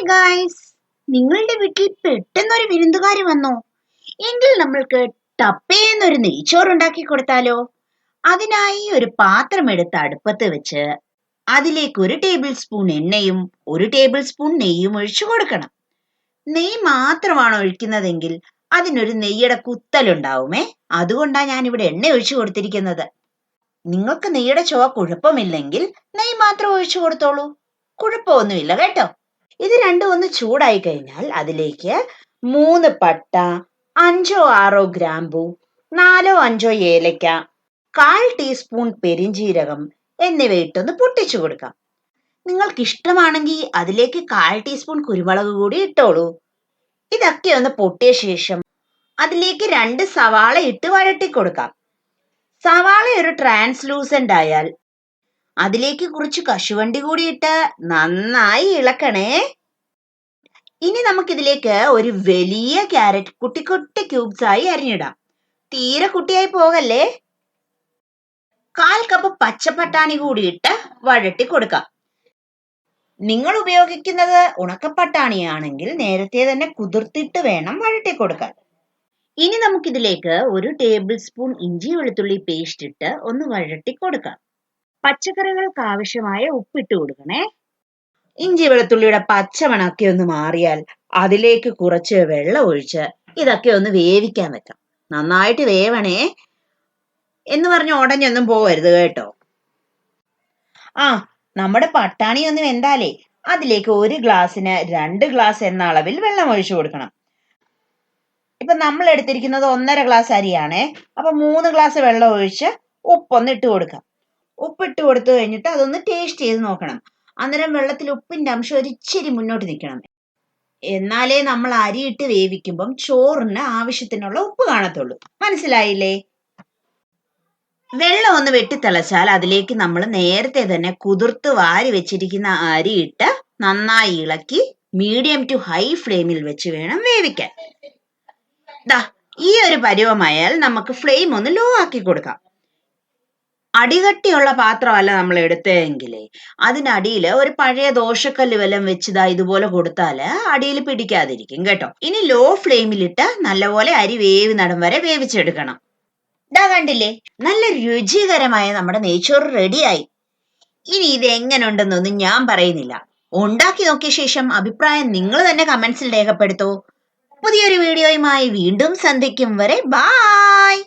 Hi guys, നിങ്ങളുടെ വീട്ടിൽ പെട്ടെന്നൊരു വിരുന്നുകാരി വന്നോ? എങ്കിൽ നമ്മൾക്ക് ടപ്പേന്നൊരു നെയ്ച്ചോറ് ഉണ്ടാക്കി കൊടുത്താലോ? അതിനായി ഒരു പാത്രം എടുത്ത് അടുപ്പത്ത് വെച്ച് അതിലേക്ക് 1 ടേബിൾ സ്പൂൺ എണ്ണയും 1 ടേബിൾ സ്പൂൺ നെയ്യും ഒഴിച്ചു കൊടുക്കണം. നെയ്യ് മാത്രമാണ് ഒഴിക്കുന്നതെങ്കിൽ അതിനൊരു നെയ്യുടെ കുത്തലുണ്ടാവുമേ. അതുകൊണ്ടാണ് ഞാൻ ഇവിടെ എണ്ണ ഒഴിച്ചു കൊടുത്തിരിക്കുന്നത്. നിങ്ങൾക്ക് നെയ്യുടെ ചുവ കുഴപ്പമില്ലെങ്കിൽ നെയ്യ് മാത്രം ഒഴിച്ചു കൊടുത്തോളൂ, കുഴപ്പമൊന്നുമില്ല കേട്ടോ. ഇത് രണ്ടും ഒന്ന് ചൂടായി കഴിഞ്ഞാൽ അതിലേക്ക് 3 പട്ട, 5-6 ഗ്രാമ്പു, 4-5 ഏലക്ക, 1/4 ടീസ്പൂൺ പെരിഞ്ജീരകം എന്നിവ ഇട്ടൊന്ന് പൊട്ടിച്ചു കൊടുക്കാം. നിങ്ങൾക്ക് ഇഷ്ടമാണെങ്കിൽ അതിലേക്ക് 1/4 ടീസ്പൂൺ കുരുമുളക് കൂടി ഇട്ടോളൂ. ഇതൊക്കെ ഒന്ന് പൊട്ടിയ ശേഷം അതിലേക്ക് 2 സവാള ഇട്ട് വഴട്ടി കൊടുക്കാം. സവാള ഒരു ട്രാൻസ്ലൂസന്റ് ആയാൽ അതിലേക്ക് കുറച്ച് കശുവണ്ടി കൂടി ഇട്ട് നന്നായി ഇളക്കണേ. ഇനി നമുക്കിതിലേക്ക് ഒരു വലിയ ക്യാരറ്റ് കുട്ടി കുട്ടി ക്യൂബ്സ് ആയി അരിഞ്ഞിടാം. തീരെ കുട്ടിയായി പോകല്ലേ. 1/4 കപ്പ് പച്ചപ്പട്ടാണി കൂടി ഇട്ട് വഴട്ടി കൊടുക്കാം. നിങ്ങൾ ഉപയോഗിക്കുന്നത് ഉണക്കപ്പട്ടാണിയാണെങ്കിൽ നേരത്തെ തന്നെ കുതിർത്തിട്ട് വേണം വഴട്ടി കൊടുക്കാൻ. ഇനി നമുക്കിതിലേക്ക് 1 ടേബിൾ സ്പൂൺ ഇഞ്ചി വെളുത്തുള്ളി പേസ്റ്റ് ഇട്ട് ഒന്ന് വഴട്ടി കൊടുക്കാം. പച്ചക്കറികൾക്ക് ആവശ്യമായ ഉപ്പിട്ട് കൊടുക്കണേ. ഇഞ്ചി വെളുത്തുള്ളിയുടെ പച്ചമണമൊക്കെ ഒന്ന് മാറിയാൽ അതിലേക്ക് കുറച്ച് വെള്ളം ഒഴിച്ച് ഇതൊക്കെ ഒന്ന് വേവിക്കാൻ വെക്കാം. നന്നായിട്ട് വേവണേ എന്ന് പറഞ്ഞ് ഉടഞ്ഞൊന്നും പോവരുത് കേട്ടോ. നമ്മുടെ പട്ടാണി ഒന്ന് വെന്താലേ അതിലേക്ക് 1 ഗ്ലാസ്സിന് 2 ഗ്ലാസ് എന്ന അളവിൽ വെള്ളം ഒഴിച്ചു കൊടുക്കണം. ഇപ്പൊ നമ്മൾ എടുത്തിരിക്കുന്നത് 1.5 ഗ്ലാസ് അരിയാണേ. അപ്പൊ 3 ഗ്ലാസ് വെള്ളം ഒഴിച്ച് ഉപ്പൊന്ന് ഇട്ട് കൊടുക്കാം. ഉപ്പിട്ട് കൊടുത്തു കഴിഞ്ഞിട്ട് അതൊന്ന് ടേസ്റ്റ് ചെയ്ത് നോക്കണം. അന്നേരം വെള്ളത്തിൽ ഉപ്പിന്റെ അംശം ഒരിച്ചിരി മുന്നോട്ട് നിൽക്കണം. എന്നാലേ നമ്മൾ അരിയിട്ട് വേവിക്കുമ്പം ചോറിന് ആവശ്യത്തിനുള്ള ഉപ്പ് കാണത്തുള്ളൂ. മനസ്സിലായില്ലേ? വെള്ളം ഒന്ന് വെട്ടിത്തിളച്ചാൽ അതിലേക്ക് നമ്മൾ നേരത്തെ തന്നെ കുതിർത്ത് വാരി വെച്ചിരിക്കുന്ന അരി ഇട്ട് നന്നായി ഇളക്കി മീഡിയം ടു ഹൈ ഫ്ലെയിമിൽ വെച്ച് വേണം വേവിക്കാൻ. ഈ ഒരു പരുവമായാൽ നമുക്ക് ഫ്ലെയിം ഒന്ന് ലോ ആക്കി കൊടുക്കാം. അടികട്ടിയുള്ള പാത്രമല്ല നമ്മൾ എടുത്തതെങ്കിലേ അതിനടിയിൽ ഒരു പഴയ ദോശക്കല്ല് വല്ലതും വെച്ചതാ ഇതുപോലെ കൊടുത്താല് അടിയിൽ പിടിക്കാതിരിക്കും കേട്ടോ. ഇനി ലോ ഫ്ലെയിമിലിട്ട് നല്ലപോലെ അരി വേവുന്നിടം വരെ വേവിച്ചെടുക്കണം. കണ്ടില്ലേ, നല്ല രുചികരമായ നമ്മുടെ നെയ്ച്ചോറ് റെഡിയായി. ഇനി ഇത് എങ്ങനെ ഉണ്ടെന്നൊന്നും ഞാൻ പറയുന്നില്ല. ഉണ്ടാക്കി നോക്കിയ ശേഷം അഭിപ്രായം നിങ്ങൾ തന്നെ കമന്റ്സിൽ രേഖപ്പെടുത്തൂ. പുതിയൊരു വീഡിയോയുമായി വീണ്ടും സന്ധിക്കും വരെ ബായ്.